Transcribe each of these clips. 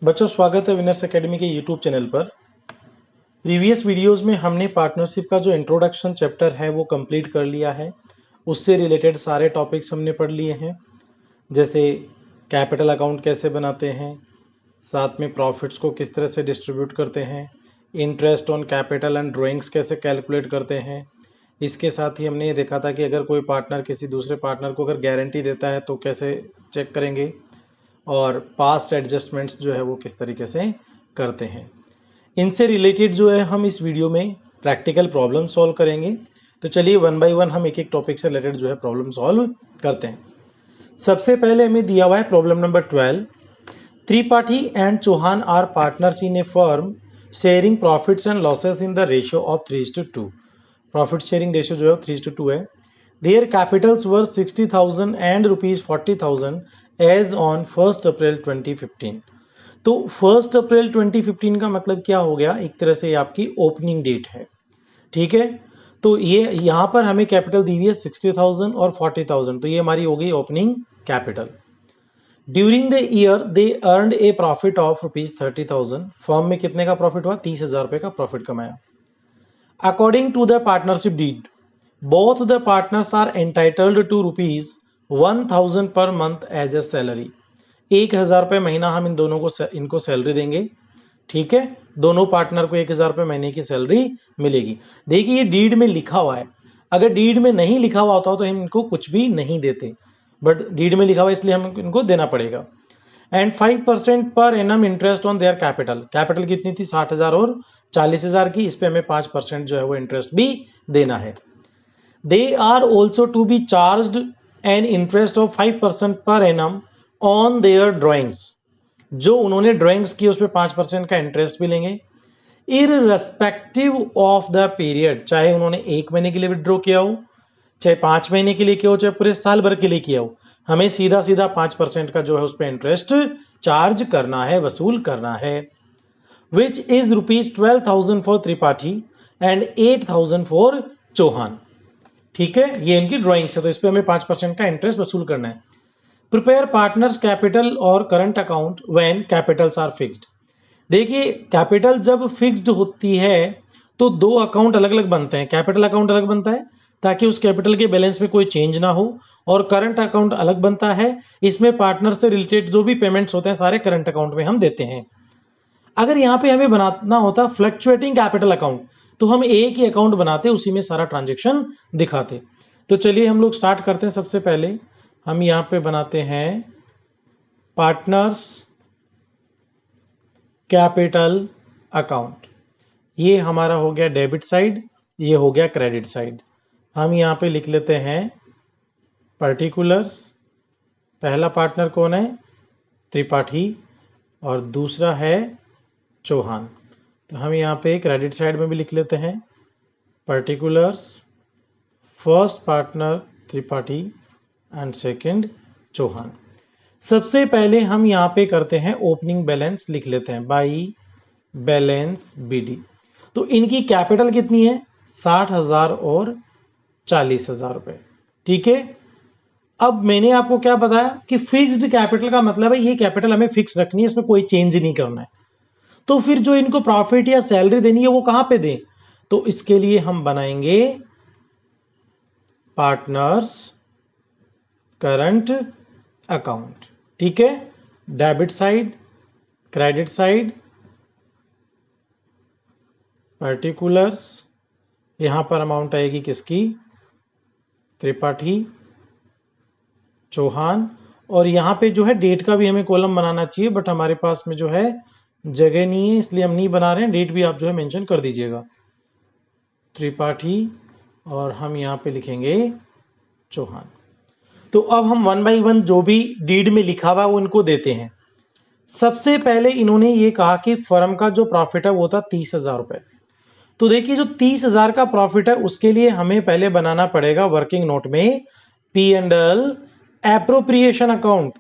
बच्चों, स्वागत है विनर्स एकेडमी के यूट्यूब चैनल पर। प्रीवियस वीडियोस में हमने पार्टनरशिप का जो इंट्रोडक्शन चैप्टर है वो कंप्लीट कर लिया है। उससे रिलेटेड सारे टॉपिक्स हमने पढ़ लिए हैं, जैसे कैपिटल अकाउंट कैसे बनाते हैं, साथ में प्रॉफिट्स को किस तरह से डिस्ट्रीब्यूट करते हैं, interest on capital and drawings कैसे कैलकुलेट करते हैं। इसके साथ ही हमने ये देखा था कि अगर कोई पार्टनर किसी दूसरे पार्टनर को अगर गारंटी देता है तो कैसे चेक करेंगे, और पास्ट एडजस्टमेंट्स जो है वो किस तरीके से करते हैं। इनसे रिलेटेड जो है हम इस वीडियो में प्रैक्टिकल प्रॉब्लम सॉल्व करेंगे। तो चलिए वन बाय वन हम एक एक टॉपिक से रिलेटेड जो है प्रॉब्लम सॉल्व करते हैं। सबसे पहले हमें दिया हुआ है problem number 12। Tripathi and Chauhan are partners in a firm sharing profits and losses in the ratio of 3:2। Profit sharing ratio जो है 3:2 है। Their capitals were 60,000 and ₹40,000 as on 1 April 2015। तो 1 अप्रैल 2015 का मतलब क्या हो गया, एक तरह से आपकी ओपनिंग डेट है। ठीक है, तो ये यहां पर हमें कैपिटल दी हुई है 60,000 और 40,000, तो ये हमारी हो गई opening capital. During the year they earned A profit of ₹30,000। Firm में कितने का प्रॉफिट हुआ? 30,000 रुपए का प्रॉफिट कमाया। According to the partnership deed both the partners are entitled to ₹1,000 per month as a salary। 1,000 रुपये महीना हम इनको सैलरी देंगे। ठीक है, दोनों पार्टनर को 1,000 रुपये महीने की सैलरी मिलेगी। देखिए ये डीड में लिखा हुआ है, अगर डीड में नहीं लिखा हुआ होता तो हम इनको कुछ भी नहीं देते, बट डीड में लिखा हुआ इसलिए हम इनको देना पड़ेगा। And 5% per annum interest on their capital. Capital कितनी थी? 60,000 और 40,000 की, इस पे हमें 5% जो है वो इंटरेस्ट भी देना है। They are also to be charged an interest of 5% per annum on their drawings। जो उन्होंने ड्राइंग्स की उस पर 5% का इंटरेस्ट भी लेंगे, इररेस्पेक्टिव ऑफ द पीरियड। चाहे उन्होंने 1 महीने के लिए विड्रॉ किया हो, चाहे 5 महीने के लिए किया हो, चाहे पूरे साल भर के लिए किया हो, हमें सीधा सीधा 5% का जो है उस पर इंटरेस्ट चार्ज करना है, वसूल करना है। Which is ₹12,000 for Tripathi and 8,000 for Chauhan. ठीक है, ये इनकी ड्राइंग्स है, तो इस पे हमें 5% का इंटरेस्ट वसूल करना है। प्रिपेयर पार्टनर्स कैपिटल और current account when capitals are fixed. देखिए कैपिटल जब फिक्स्ड होती है तो दो अकाउंट अलग अलग बनते हैं। कैपिटल अकाउंट अलग बनता है ताकि उस कैपिटल के बैलेंस में कोई चेंज ना हो, और करंट अकाउंट अलग बनता है, इसमें पार्टनर से रिलेटेड जो भी पेमेंट्स होते हैं सारे करंट अकाउंट में हम देते हैं। अगर यहाँ पे हमें बनाना होता फ्लक्चुएटिंग कैपिटल अकाउंट तो हम एक ही अकाउंट बनाते, उसी में सारा ट्रांजेक्शन दिखाते। तो चलिए हम लोग स्टार्ट करते हैं। सबसे पहले हम यहाँ पे बनाते हैं पार्टनर्स कैपिटल अकाउंट। ये हमारा हो गया डेबिट साइड, ये हो गया क्रेडिट साइड। हम यहाँ पे लिख लेते हैं पर्टिकुलर्स। पहला पार्टनर कौन है? त्रिपाठी, और दूसरा है चौहान। तो हम यहाँ पे क्रेडिट साइड में भी लिख लेते हैं particulars, first partner Tripathi and second Chauhan. सबसे पहले हम यहाँ पे करते हैं ओपनिंग बैलेंस, लिख लेते हैं बाई बैलेंस बीडी। तो इनकी कैपिटल कितनी है? 60,000 और 40,000 रुपए। ठीक है, अब मैंने आपको क्या बताया कि फिक्स्ड कैपिटल का मतलब है ये कैपिटल हमें फिक्स रखनी है, इसमें कोई चेंज नहीं करना है। तो फिर जो इनको प्रॉफिट या सैलरी देनी है वो कहां पे दें? तो इसके लिए हम बनाएंगे पार्टनर्स करंट अकाउंट। ठीक है, debit side, credit side, particulars, यहां पर अमाउंट आएगी किसकी? त्रिपाठी, चौहान, और यहां पे जो है डेट का भी हमें कॉलम बनाना चाहिए, बट हमारे पास में जो है जगह नहीं है इसलिए हम नहीं बना रहे हैं। डेट भी आप जो है मेंशन कर दीजिएगा, त्रिपाठी, और हम यहां पे लिखेंगे चौहान। तो अब हम वन बाई वन जो भी डीड में लिखा हुआ वो इनको देते हैं। सबसे पहले इन्होंने ये कहा कि फर्म का जो प्रॉफिट है वो था 30,000 रुपए। तो देखिए जो 30,000 का प्रॉफिट है उसके लिए हमें पहले बनाना पड़ेगा वर्किंग नोट में P&L एप्रोप्रिएशन अकाउंट।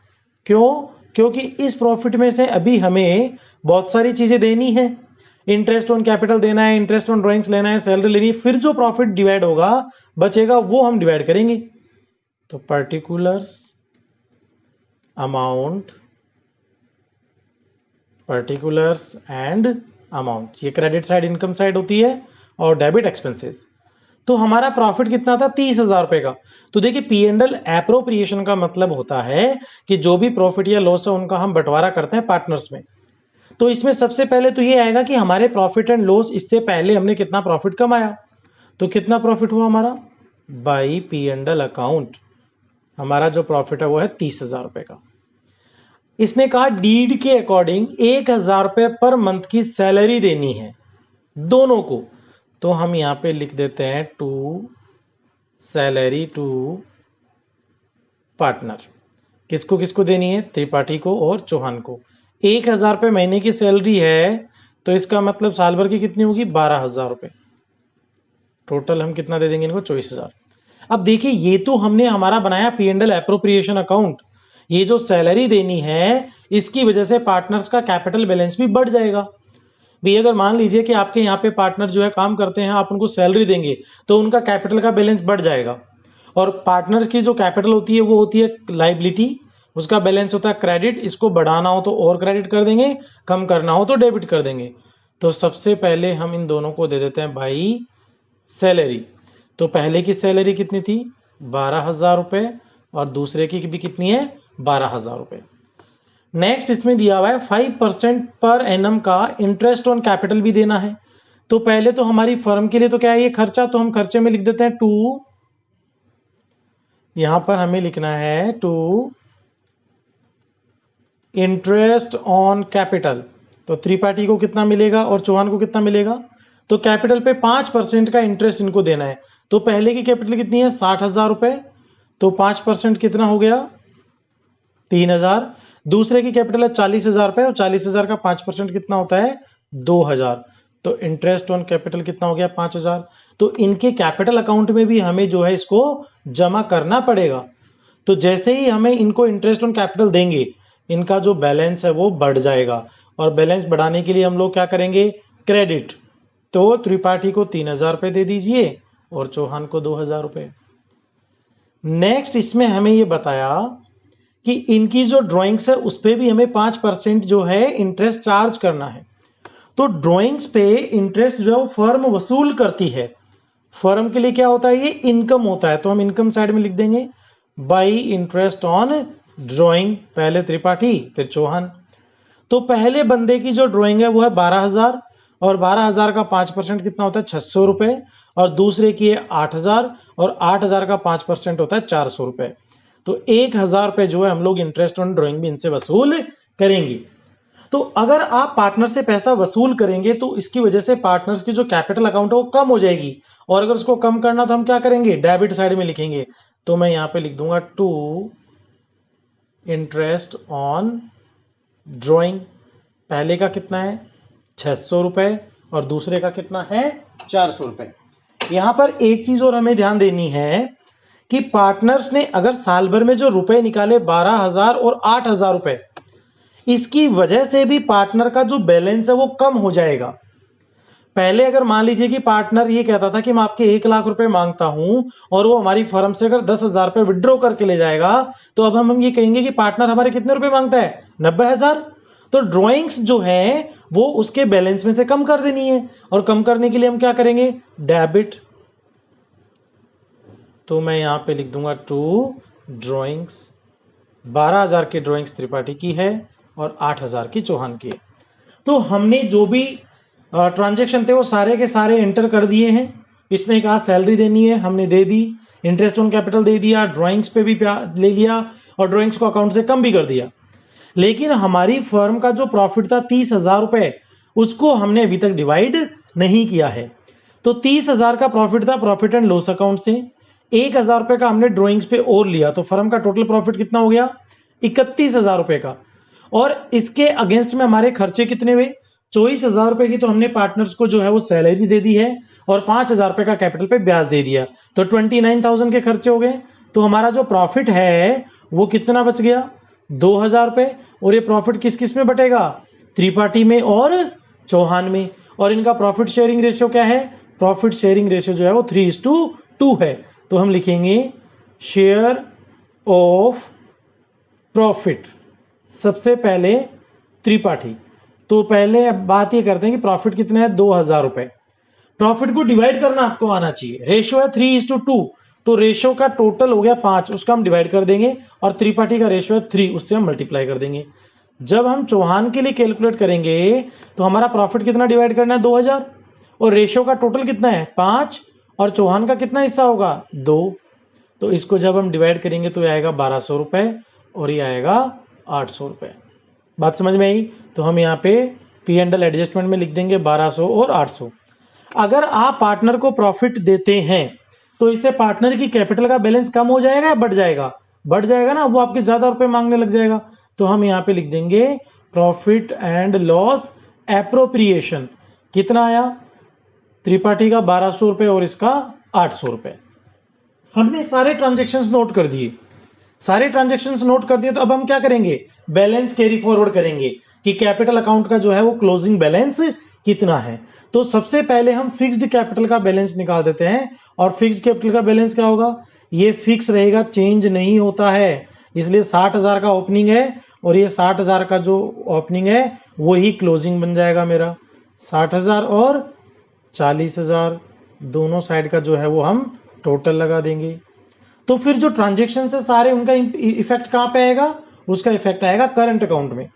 क्यों? क्योंकि इस प्रॉफिट में से अभी हमें बहुत सारी चीजें देनी है। इंटरेस्ट ऑन कैपिटल देना है, इंटरेस्ट ऑन ड्राइंग्स लेना है, सैलरी लेनी है, फिर जो प्रॉफिट डिवाइड होगा बचेगा वो हम डिवाइड करेंगे। तो particulars amount particulars and amount. ये क्रेडिट साइड इनकम साइड होती है और डेबिट एक्सपेंसेस। तो हमारा प्रॉफिट कितना था 30,000 रुपए का। तो देखिए P&L एप्रोप्रिएशन का मतलब होता है कि जो भी प्रॉफिट या लॉस है उनका हम बंटवारा करते हैं पार्टनर्स में। तो इसमें सबसे पहले तो ये आएगा कि हमारे प्रॉफिट एंड लॉस इससे पहले हमने कितना प्रॉफिट कमाया। तो कितना प्रॉफिट हुआ हमारा बाई P&L अकाउंट, हमारा जो प्रॉफिट है वो है 30,000 रुपए का। इसने कहा डीड के अकॉर्डिंग 1,000 रुपए पर मंथ की सैलरी देनी है दोनों को। तो हम यहां पे लिख देते हैं टू सैलरी टू पार्टनर। किसको किसको देनी है, त्रिपाठी को और चौहान को। 1,000 रुपए महीने की सैलरी है तो इसका मतलब साल भर की कितनी होगी 12,000 रुपए। टोटल हम कितना दे देंगे इनको 24,000। अब देखिए ये तो हमने हमारा बनाया P&L एप्रोप्रिएशन अकाउंट। ये जो सैलरी देनी है इसकी वजह से पार्टनर्स का कैपिटल बैलेंस भी बढ़ जाएगा। भी अगर मान लीजिए कि आपके यहाँ पे पार्टनर जो है काम करते हैं, आप उनको सैलरी देंगे तो उनका कैपिटल का बैलेंस बढ़ जाएगा। और पार्टनर की जो कैपिटल होती है वो होती है लाइबिलिटी, उसका बैलेंस होता है क्रेडिट। इसको बढ़ाना हो तो और क्रेडिट कर देंगे, कम करना हो तो डेबिट कर देंगे। तो सबसे पहले हम इन दोनों को दे देते हैं भाई सैलरी। तो पहले की सैलरी कितनी थी 12,000 रुपए और दूसरे की भी कितनी है 12,000 रुपए। नेक्स्ट इसमें दिया हुआ है 5% पर एनम का इंटरेस्ट ऑन कैपिटल भी देना है। तो पहले तो हमारी फर्म के लिए तो क्या है ये खर्चा, तो हम खर्चे में लिख देते हैं टू, यहां पर हमें लिखना है टू इंटरेस्ट ऑन कैपिटल। तो त्रिपाठी को कितना मिलेगा और चौहान को कितना मिलेगा। तो कैपिटल पे 5% का इंटरेस्ट इनको देना है। तो पहले की कैपिटल कितनी है 60,000 रुपए, तो 5% कितना हो गया 3,000। दूसरे की कैपिटल है 40,000 रुपए और 40,000 का 5% कितना होता है 2,000। तो इंटरेस्ट ऑन कैपिटल कितना हो गया 5,000। तो इनके कैपिटल अकाउंट में भी हमें जो है इसको जमा करना पड़ेगा। तो जैसे ही हमें इनको इंटरेस्ट ऑन कैपिटल देंगे इनका जो बैलेंस है वो बढ़ जाएगा। और बैलेंस बढ़ाने के लिए हम लोग क्या करेंगे क्रेडिट। तो त्रिपाठी को 3,000 रुपए दे दीजिए और चौहान को 2,000 रुपए। नेक्स्ट इसमें हमें ये बताया कि इनकी जो ड्राइंग्स है उस पे भी हमें 5% जो है इंटरेस्ट चार्ज करना है। तो ड्राइंग्स पे इंटरेस्ट जो है वो फर्म वसूल करती है। फर्म के लिए क्या होता है ये इनकम होता है। तो हम इनकम साइड में लिख देंगे बाई इंटरेस्ट ऑन ड्राइंग, पहले त्रिपाठी फिर चौहान। तो पहले बंदे की जो ड्राइंग है वो है 12,000 और 12,000 का 5% कितना होता है 600 रुपए और दूसरे की है 8,000 और 8,000 का 5% होता है 400 रुपए। तो 1,000 रुपए जो है हम लोग इंटरेस्ट ऑन ड्राइंग भी इनसे वसूल करेंगे। तो अगर आप पार्टनर से पैसा वसूल करेंगे तो इसकी वजह से पार्टनर्स की जो कैपिटल अकाउंट है वो कम हो जाएगी। और अगर उसको कम करना तो हम क्या करेंगे डेबिट साइड में लिखेंगे। तो मैं यहां पे लिख दूंगा टू इंटरेस्ट ऑन ड्राइंग। पहले का कितना है 600 रुपए और दूसरे का कितना है 400 रुपए। यहां पर एक चीज और हमें ध्यान देनी है कि पार्टनर्स ने अगर साल भर में जो रुपए निकाले 12,000 और 8,000 रुपए, इसकी वजह से भी पार्टनर का जो बैलेंस है वो कम हो जाएगा। पहले अगर मान लीजिए कि पार्टनर ये कहता था कि मैं आपके 1,00,000 रुपए मांगता हूं और वो हमारी फर्म से अगर 10,000 रुपए विड्रॉ करके ले जाएगा तो अब हम ये कहेंगे कि पार्टनर हमारे कितने रुपए मांगता है 90,000। तो ड्रॉइंग्स जो है वो उसके बैलेंस में से कम कर देनी है और कम करने के लिए हम क्या करेंगे डेबिट। तो मैं यहां पे लिख दूंगा टू ड्रॉइंग्स। 12,000 की ड्रॉइंग्स त्रिपाठी की है और 8,000 की चौहान की है। तो हमने जो भी ट्रांजैक्शन थे वो सारे के सारे एंटर कर दिए हैं। इसने कहा सैलरी देनी है हमने दे दी, इंटरेस्ट ऑन कैपिटल दे दिया, ड्रॉइंग्स पे भी ले लिया और ड्रॉइंग्स को अकाउंट से कम भी कर दिया। लेकिन हमारी फर्म का जो प्रॉफिट था 30,000 रुपए उसको हमने अभी तक डिवाइड नहीं किया है। तो 30,000 का प्रॉफिट था प्रॉफिट एंड लॉस अकाउंट से, 1,000 रुपए का हमने ड्रॉइंग्स पे और लिया तो फर्म का टोटल प्रॉफिट कितना हो गया 31,000 रुपए का। और इसके अगेंस्ट में हमारे खर्चे कितने हुए 24,000 रुपए की। तो हमने पार्टनर्स को जो है वो सैलरी दे दी है और 5,000 रुपए का कैपिटल पे ब्याज दे दिया। तो 29,000 के खर्चे हो गए। तो हमारा जो प्रॉफिट है वो कितना बच गया 2,000 रुपए। और ये प्रॉफिट किस किस में बटेगा त्रिपाठी में और चौहान में। और इनका प्रॉफिट शेयरिंग रेशियो क्या है, प्रॉफिट शेयरिंग रेशियो जो है वो 3:2 है। तो हम लिखेंगे शेयर ऑफ प्रॉफिट। सबसे पहले त्रिपाठी तो पहले अब बात ये करते हैं कि प्रॉफिट कितना है, 2000 रुपए। प्रॉफिट को डिवाइड करना आपको आना चाहिए। रेशियो है 3:2, तो रेशियो का टोटल हो गया 5, उसका हम डिवाइड कर देंगे, और त्रिपाठी का रेशियो है 3, उससे हम मल्टीप्लाई कर देंगे। जब हम चौहान के लिए कैलकुलेट करेंगे तो हमारा प्रॉफिट कितना डिवाइड करना है, 2000, और रेशियो का टोटल कितना है 5, और चौहान का कितना हिस्सा होगा 2। तो इसको जब हम डिवाइड करेंगे तो ये आएगा 1200 रुपए, और ये आएगा 800 रुपए। बात समझ में आई? तो हम यहाँ पे पी एंड एल एडजस्टमेंट में लिख देंगे 1200 और 800। अगर आप पार्टनर को प्रॉफिट देते हैं तो इससे पार्टनर की कैपिटल का बैलेंस कम हो जाएगा या बढ़ जाएगा? बढ़ जाएगा ना, वो आपके ज्यादा रुपए मांगने लग जाएगा। तो हम यहाँ पे लिख देंगे प्रॉफिट एंड लॉस एप्रोप्रिएशन। कितना आया? त्रिपाठी का 1200 रुपए और इसका 800 रुपए। हमने सारे ट्रांजेक्शन्स नोट कर दिए, तो अब हम क्या करेंगे, बैलेंस कैरी फॉरवर्ड करेंगे कि कैपिटल अकाउंट का जो है वो क्लोजिंग बैलेंस कितना है। तो सबसे पहले हम फिक्स्ड कैपिटल का बैलेंस निकाल देते हैं, और फिक्स्ड कैपिटल का बैलेंस क्या होगा, ये फिक्स रहेगा, चेंज नहीं होता है, इसलिए 60,000 का ओपनिंग है, और ये 60,000 का जो ओपनिंग है वही क्लोजिंग बन जाएगा मेरा। 60,000 और 40,000 दोनों साइड का जो है वो हम टोटल लगा देंगे। तो फिर जो ट्रांजेक्शन है सारे, उनका इफेक्ट कहां पे आएगा, उसका इफेक्ट आएगा करंट अकाउंट में।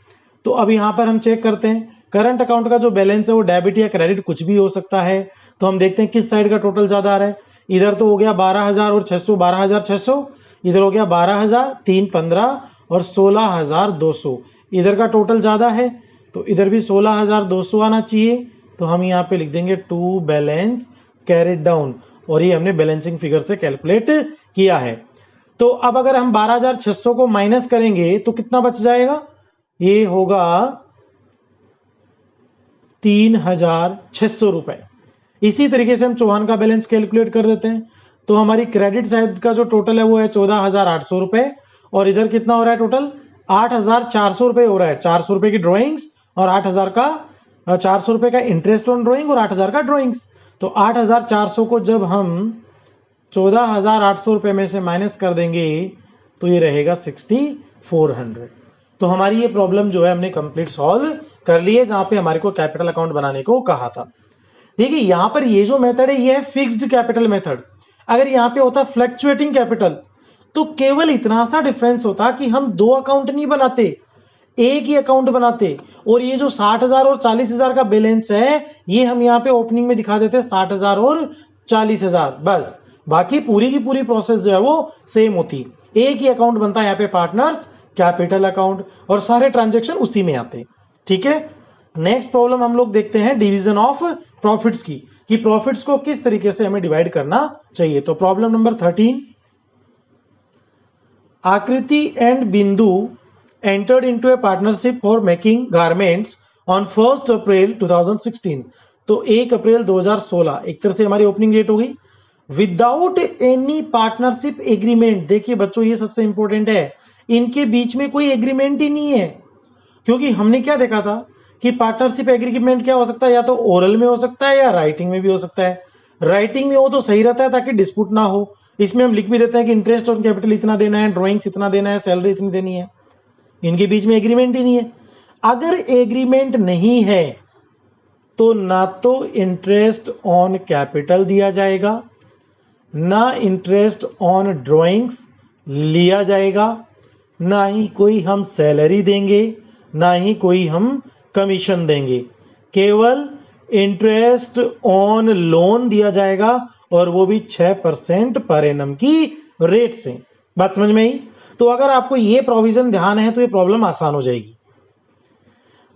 तो अब यहां पर हम चेक करते हैं करंट अकाउंट का जो बैलेंस है वो डेबिट या क्रेडिट कुछ भी हो सकता है। तो हम देखते हैं किस साइड का टोटल ज्यादा आ रहा है। इधर तो हो गया 12,000 और 600, 12,600, इधर हो गया 12,000, 3, 15 और 16,200। इधर का टोटल ज्यादा है, तो इधर भी 16,200 आना चाहिए। तो हम यहाँ पे लिख देंगे टू बैलेंस कैरिड डाउन, और ये हमने बैलेंसिंग फिगर से कैलकुलेट किया है। तो अब अगर हम 12,600 को माइनस करेंगे तो कितना बच जाएगा, ये होगा 3,600 रुपए। इसी तरीके से हम चौहान का बैलेंस कैलकुलेट कर देते हैं। तो हमारी क्रेडिट साइड का जो टोटल है वो है 14,800 रुपए, और इधर कितना हो रहा है टोटल 8,400 रुपए हो रहा है। 400 रुपए की ड्रॉइंग्स और 8,000 का 400 रुपए का इंटरेस्ट ऑन ड्रॉइंग और 8,000 का ड्रॉइंग्स। तो 8,400 को जब हम 14,800 रुपए में से माइनस कर देंगे तो ये रहेगा 6,400। तो हमारी ये प्रॉब्लम जो है हमने कंप्लीट सॉल्व कर ली है, जहां पे हमारे को कैपिटल अकाउंट बनाने को कहा था। देखिए यहां पर ये जो मेथड है ये है फिक्स्ड कैपिटल मेथड। अगर यहाँ पे होता फ्लक्चुएटिंग कैपिटल तो केवल इतना सा डिफरेंस होता कि हम दो अकाउंट नहीं बनाते, एक ही अकाउंट बनाते, और ये जो 60,000 और 40,000 का बैलेंस है ये हम यहाँ पे ओपनिंग में दिखा देते 60,000 और 40,000 बस। बाकी पूरी की पूरी प्रोसेस जो है वो सेम होती, एक ही अकाउंट बनता है यहाँ पे पार्टनर्स कैपिटल अकाउंट, और सारे ट्रांजेक्शन उसी में आते। ठीक है, नेक्स्ट प्रॉब्लम हम लोग देखते हैं डिवीजन ऑफ प्रॉफिट्स की, कि प्रॉफिट्स को किस तरीके से हमें डिवाइड करना चाहिए। तो प्रॉब्लम नंबर 13, आकृति एंड बिंदु entered into a partnership for making garments on 1st April 2016। तो 1 अप्रैल 2016 एक तरह से हमारी ओपनिंग डेट हो गई। विदाउट एनी पार्टनरशिप एग्रीमेंट, देखिए बच्चों ये सबसे इंपॉर्टेंट है, इनके बीच में कोई एग्रीमेंट ही नहीं है। क्योंकि हमने क्या देखा था कि पार्टनरशिप एग्रीमेंट क्या हो सकता है, या तो ओरल में हो सकता है या राइटिंग में भी हो सकता है। राइटिंग में हो तो सही रहता है ताकि डिस्प्यूट ना हो, इसमें हम लिख भी देते हैं कि इंटरेस्ट ऑन कैपिटल इतना देना है, ड्रॉइंग्स इतना देना है, सैलरी इतनी देनी है। इनके बीच में एग्रीमेंट ही नहीं है। अगर एग्रीमेंट नहीं है तो ना तो इंटरेस्ट ऑन कैपिटल दिया जाएगा, ना इंटरेस्ट ऑन ड्रॉइंग्स लिया जाएगा, ना ही कोई हम सैलरी देंगे, ना ही कोई हम कमीशन देंगे। केवल इंटरेस्ट ऑन लोन दिया जाएगा, और वो भी 6% पर एनम की रेट से। बात समझ में आई? तो अगर आपको ये प्रोविजन ध्यान है तो ये प्रॉब्लम आसान हो जाएगी।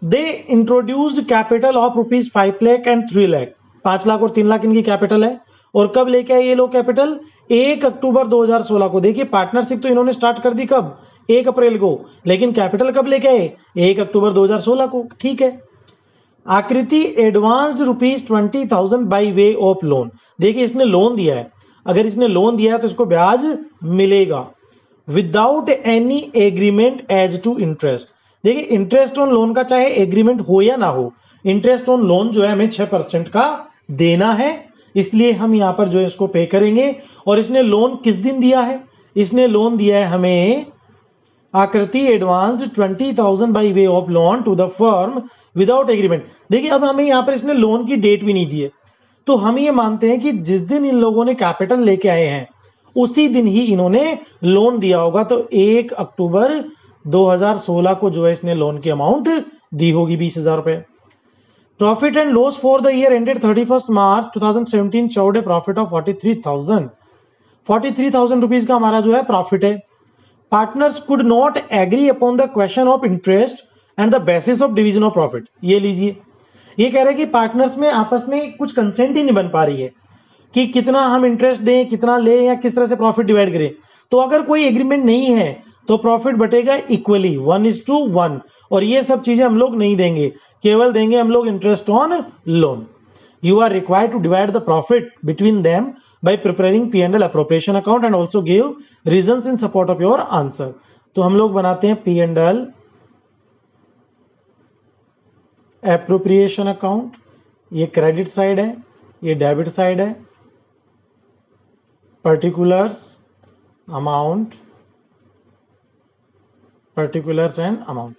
They introduced capital of rupees 5 lakh and 3 lakh, 5 lakh और 3 लाख इनकी कैपिटल है। और कब लेके आए ये लोग कैपिटल, 1 अक्टूबर 2016 को। देखिए पार्टनरशिप तो इन्होंने स्टार्ट कर दी कब, 1 अप्रैल को, लेकिन कैपिटल कब लेके आए, 1 अक्टूबर 2016 को। ठीक है, आकृति advanced rupees 20,000 by way of loan. देखिए इसने लोन दिया है, अगर इसने लोन दिया है तो इसको ब्याज मिलेगा without any agreement as to interest. देखिए इंटरेस्ट ऑन लोन का चाहे एग्रीमेंट हो या ना हो, इंटरेस्ट ऑन लोन जो है हमें 6% का देना है, इसलिए हम यहां पर जो है इसको पे करेंगे। और इसने लोन किस दिन दिया है, इसने लोन दिया है हमें Aakriti advanced 20,000 by way of loan to the firm without agreement. देखिए अब हमें यहाँ पर इसने लोन की डेट भी नहीं दी है, तो हम ये मानते हैं कि जिस दिन इन लोगों ने कैपिटल लेके आए हैं उसी दिन ही इन्होंने लोन दिया होगा। तो 1 अक्टूबर 2016 को जो है इसने लोन की अमाउंट दी होगी 20,000 रुपए। Profit and loss for the year ended 31 March 2017 showed a profit of 43,000 rupees का हमारा जो है प्रॉफिट है। Partners could not agree upon the question of interest and the basis of division of profit. ये लीजिए, ये कह रहे हैं कि पार्टनर्स में आपस में कुछ कंसेंट ही नहीं बन पा रही है कि कितना हम इंटरेस्ट दें, कितना लें या किस तरह से प्रॉफिट डिवाइड करें। तो अगर कोई एग्रीमेंट नहीं है तो प्रॉफिट बटेगा इक्वली 1:1, और ये सब चीजें हम लोग नहीं देंगे, केवल देंगे हम लोग interest on loan. You are required to divide the profit between them by preparing P&L appropriation account and also give reasons in support of your answer। तो हम लोग बनाते हैं P&L appropriation account, ये क्रेडिट साइड है, ये debit side है, particulars and amount।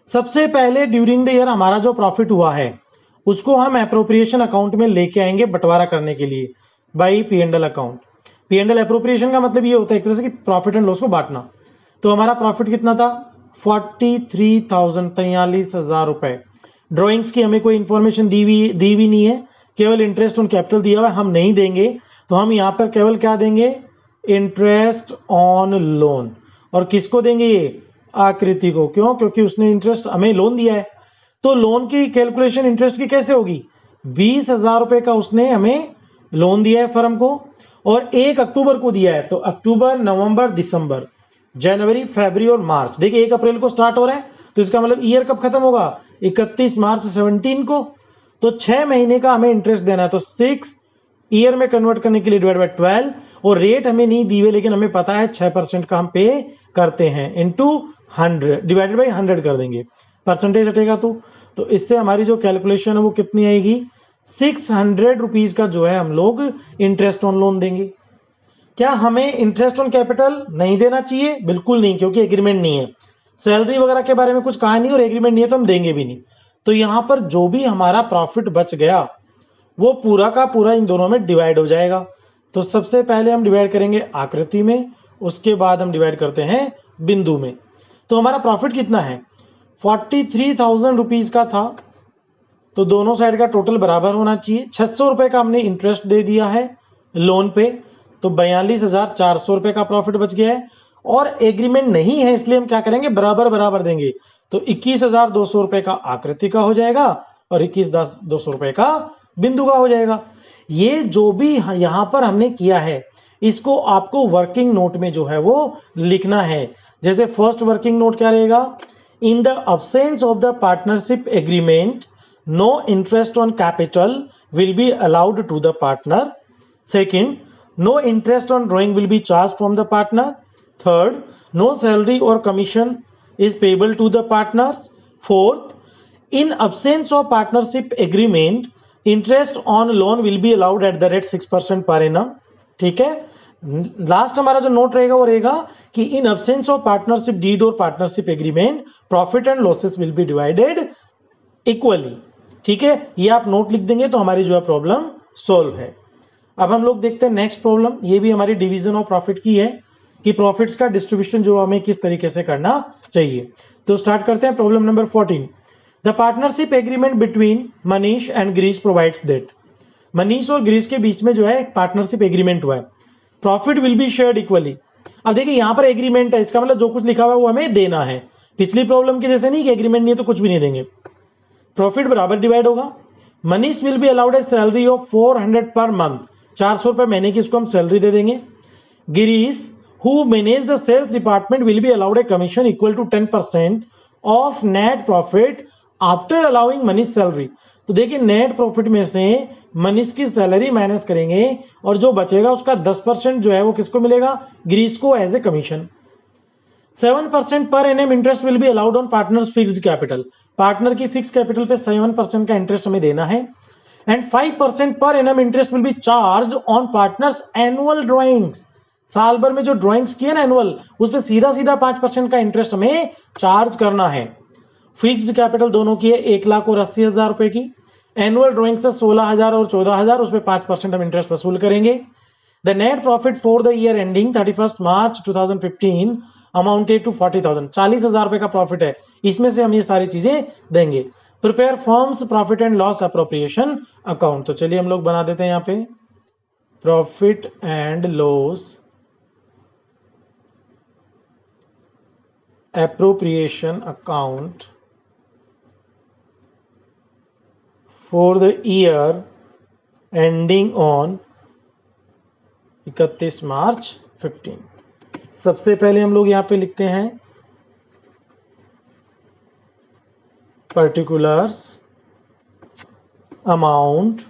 सबसे पहले ड्यूरिंग द ईयर हमारा जो प्रॉफिट हुआ है उसको हम एप्रोप्रिएशन अकाउंट में लेके आएंगे बंटवारा करने के लिए by P&L account. P&L appropriation का मतलब ये होता है एक तरह से कि प्रॉफिट एंड लॉस को बांटना। तो हमारा प्रॉफिट कितना था 43,000 रुपए। ड्रॉइंग्स की हमें कोई इंफॉर्मेशन दी भी नहीं है, केवल इंटरेस्ट ऑन कैपिटल दिया हुआ है, हम नहीं देंगे। तो हम यहाँ पर केवल क्या देंगे, इंटरेस्ट ऑन लोन। और किसको देंगे, ये आकृति को। क्यों, क्योंकि उसने इंटरेस्ट हमें लोन दिया है। तो लोन की कैलकुलेशन इंटरेस्ट की कैसे होगी, 20,000 रुपए का उसने हमें लोन दिया है फर्म को, और 1 अक्टूबर को दिया है। तो अक्टूबर, नवंबर, दिसंबर, जनवरी, फरवरी और मार्च। देखिए 1 अप्रैल को स्टार्ट हो रहा है, तो इसका मतलब ईयर कब खत्म होगा, 31 मार्च 17 को। तो 6 महीने का हमें इंटरेस्ट देना है। तो 6 ईयर में कन्वर्ट करने के लिए डिवाइड बाय 12, और रेट हमें नहीं दी हुई लेकिन हमें पता है 6% का हम पे करते हैं, इंटू 100 डिवाइडेड बाई 100 कर देंगे, परसेंटेज हटेगा। तो इससे हमारी जो कैलकुलेशन है वो कितनी आएगी, 600 रुपीज का जो है हम लोग इंटरेस्ट ऑन लोन देंगे। क्या हमें इंटरेस्ट ऑन कैपिटल नहीं देना चाहिए, बिल्कुल नहीं, क्योंकि एग्रीमेंट नहीं है। सैलरी वगैरह के बारे में कुछ कहा नहीं और एग्रीमेंट नहीं है तो हम देंगे भी नहीं। तो यहां पर जो भी हमारा प्रॉफिट बच गया वो पूरा का पूरा इन दोनों में डिवाइड हो जाएगा। तो सबसे पहले हम डिवाइड करेंगे आकृति में, उसके बाद हम डिवाइड करते हैं बिंदु में। तो हमारा प्रॉफिट कितना है, 43,000 रुपीज का था। तो दोनों साइड का टोटल बराबर होना चाहिए। 600 रुपए का हमने इंटरेस्ट दे दिया है लोन पे, तो 42,400 रुपए का प्रॉफिट बच गया है। और एग्रीमेंट नहीं है इसलिए हम क्या करेंगे, बराबर बराबर देंगे। तो 21,200 रुपए का आकृति का हो जाएगा और 21,200 रुपए का बिंदु का हो जाएगा। ये जो भी यहां पर हमने किया है इसको आपको वर्किंग नोट में जो है वो लिखना है। जैसे फर्स्ट वर्किंग नोट क्या रहेगा, in the absence of the partnership agreement no interest on capital will be allowed to the partner. Second, no interest on drawing will be charged from the partner. Third, no salary or commission is payable to the partners. Fourth, in absence of partnership agreement, interest on loan will be allowed at the rate 6% per annum. ठीक है। Last हमारा जो note रहेगा वो रहेगा कि इन absence of partnership deed or partnership agreement, profit and losses will be divided equally. ठीक है, ये आप नोट लिख देंगे तो हमारी जो है प्रॉब्लम सॉल्व है। अब हम लोग देखते हैं नेक्स्ट प्रॉब्लम। ये भी हमारी डिवीजन ऑफ प्रॉफिट की है कि प्रॉफिट्स का डिस्ट्रीब्यूशन जो हमें किस तरीके से करना चाहिए। तो स्टार्ट करते हैं problem number 14। The partnership agreement between Manish and Girish provides that, Manish और ग्रीस के बीच में जो है एक पार्टनरशिप एग्रीमेंट हुआ है, profit will be shared equally. अब देखिए यहाँ पर एग्रीमेंट है, इसका मतलब जो कुछ लिखा हुआ है वो हमें देना है। पिछली प्रॉब्लम की जैसे नहीं कि एग्रीमेंट नहीं है तो कुछ भी नहीं देंगे, प्रॉफिट बराबर डिवाइड होगा। Manish will be allowed A salary of 400 per month, 400 रुपए महीने की इसको हम सैलरी दे देंगे। Girish who manage the sales department will be allowed a commission equal to 10% of net profit after allowing Manish salary. तो देखिए नेट प्रॉफिट में से मनीष की सैलरी माइनस करेंगे और जो बचेगा उसका 10% जो है वो किसको मिलेगा, गिरीश को as a commission. 7% per annum interest will be allowed on partners fixed capital, partner की फिक्स कैपिटल पे 7% का इंटरेस्ट हमें देना है। And 5% per annum interest will B charge on partners annual drawings, साल भर में जो ड्राइंग्स किए ना एनुअल, उस पर सीधा सीधा 5% का इंटरेस्ट हमें चार्ज करना है। फिक्स्ड कैपिटल दोनों की है 1,80,000 रुपए की। एनुअल ड्राइंग से 16,000 और 14,000, उस पर 5% हम इंटरेस्ट वसूल करेंगे। The net profit for the year ending 31 March 2015 amounted to 40,000, 40,000 रुपए का प्रॉफिट है, इसमें से हम ये सारी चीजें देंगे। Prepare firms profit and loss appropriation account, तो चलिए हम लोग बना देते हैं यहाँ पे profit and loss appropriation account for the year ending on 31 मार्च 15। सबसे पहले हम लोग यहां पे लिखते हैं पर्टिकुलर्स अमाउंट,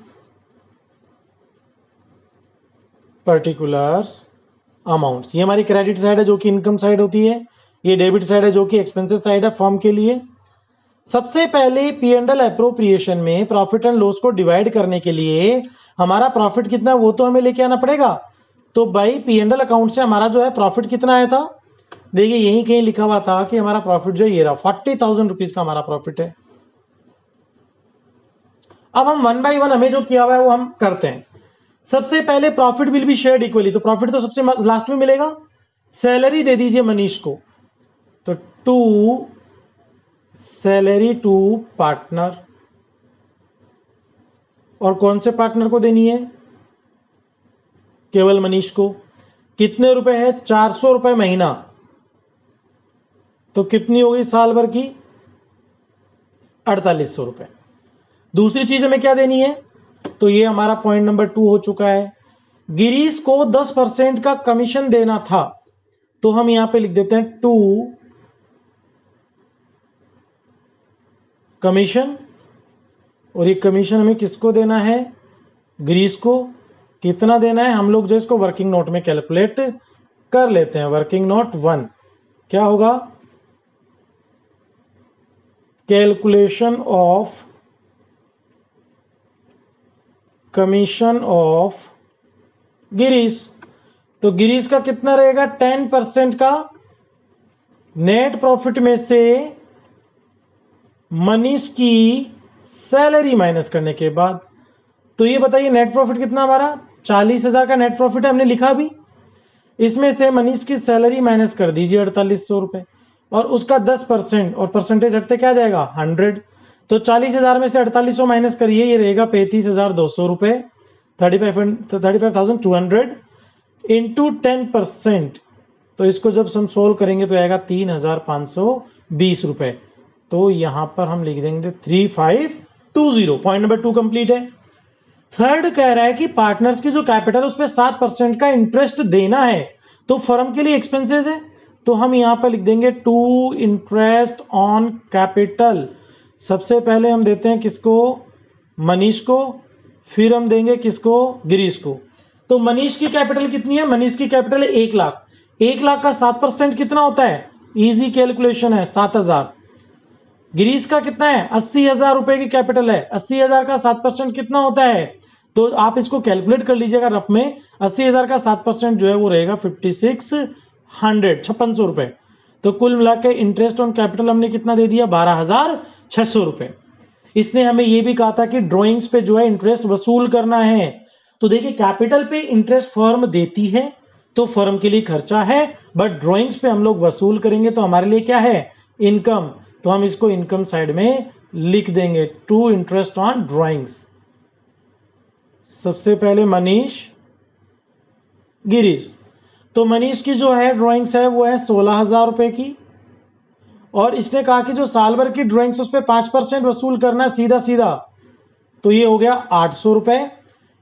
ये हमारी क्रेडिट साइड है जो कि इनकम साइड होती है, ये डेबिट साइड है जो कि एक्सपेंसेस साइड है फर्म के लिए। सबसे पहले P&L एप्रोप्रिएशन में प्रॉफिट एंड लॉस को डिवाइड करने के लिए हमारा प्रॉफिट कितना है वो तो हमें लेके आना पड़ेगा। तो भाई P&L अकाउंट से हमारा जो है प्रॉफिट कितना आया था, देखिए यहीं कहीं लिखा हुआ था कि हमारा प्रॉफिट जो ये रहा 40,000 रुपीज का हमारा प्रॉफिट है। अब हम 1 बाय 1 हमें जो किया हुआ है वो हम करते हैं। सबसे पहले profit will be shared equally, तो प्रॉफिट तो सबसे लास्ट में मिलेगा। सैलरी दे दीजिए मनीष को, तो टू सैलरी टू पार्टनर, और कौन से पार्टनर को देनी है, केवल मनीष को। कितने रुपए है, 400 रुपए महीना, तो कितनी होगी साल भर की, 4800 रुपए। दूसरी चीज हमें क्या देनी है, तो ये हमारा पॉइंट नंबर 2 हो चुका है। गिरीश को 10% का कमीशन देना था, तो हम यहां पे लिख देते हैं टू कमीशन, और ये कमीशन हमें किसको देना है, गिरीश को। कितना देना है हम लोग जो इसको वर्किंग नोट में कैलकुलेट कर लेते हैं। वर्किंग नोट 1 क्या होगा, calculation of commission of Girish, तो गिरीश का कितना रहेगा, 10% का नेट प्रॉफिट में से मनीष की सैलरी माइनस करने के बाद। तो ये बताइए नेट प्रॉफिट कितना हमारा, 40,000 का नेट प्रॉफिट है, हमने लिखा भी। इसमें से मनीष की सैलरी माइनस कर दीजिए 4800 रुपए, और उसका 10%, और परसेंटेज हटते क्या जाएगा 100। तो 40,000 में से 4800 माइनस करिए, ये रहेगा 35,200 रुपए, 35,200 इंटू 10%। तो इसको जब हम सोल्व करेंगे तो आएगा 3,520 रुपए। तो यहां पर हम लिख देंगे 3520। पॉइंट नंबर 2 कंप्लीट है। थर्ड कह रहा है कि पार्टनर्स की जो कैपिटल उस पर 7% का इंटरेस्ट देना है, तो फर्म के लिए एक्सपेंसेस है, तो हम यहां पर लिख देंगे टू इंटरेस्ट ऑन कैपिटल। सबसे पहले हम देते हैं किसको, मनीष को, फिर हम देंगे किसको, गिरीश को। तो मनीष की कैपिटल कितनी है, मनीष की कैपिटल है 1 लाख। 1 लाख का 7% कितना होता है, इजी कैलकुलेशन है 7,000। गिरीश का कितना है, 80,000 रुपए की कैपिटल है, 80,000 का 7% कितना होता है, तो आप इसको कैलकुलेट कर लीजिएगा रफ में। 80,000 का 7% जो है वो रहेगा 5600 रुपए। तो कुल मिला के इंटरेस्ट ऑन कैपिटल हमने कितना दे दिया, 12,600 रुपए। इसने हमें यह भी कहा था कि ड्रॉइंग्स पे जो है इंटरेस्ट वसूल करना है। तो देखिए कैपिटल पे इंटरेस्ट फर्म देती है तो फर्म के लिए खर्चा है, बट ड्रॉइंग्स पे हम लोग वसूल करेंगे तो हमारे लिए क्या है, इनकम। तो हम इसको इनकम साइड में लिख देंगे टू इंटरेस्ट ऑन ड्रॉइंग्स। सबसे पहले मनीष, गिरीश। तो मनीष की जो है ड्रॉइंग्स है वो है 16,000 रुपए की, और इसने कहा कि जो साल भर की ड्रॉइंग्स उस पर 5% वसूल करना है सीधा सीधा, तो ये हो गया 800 रुपए।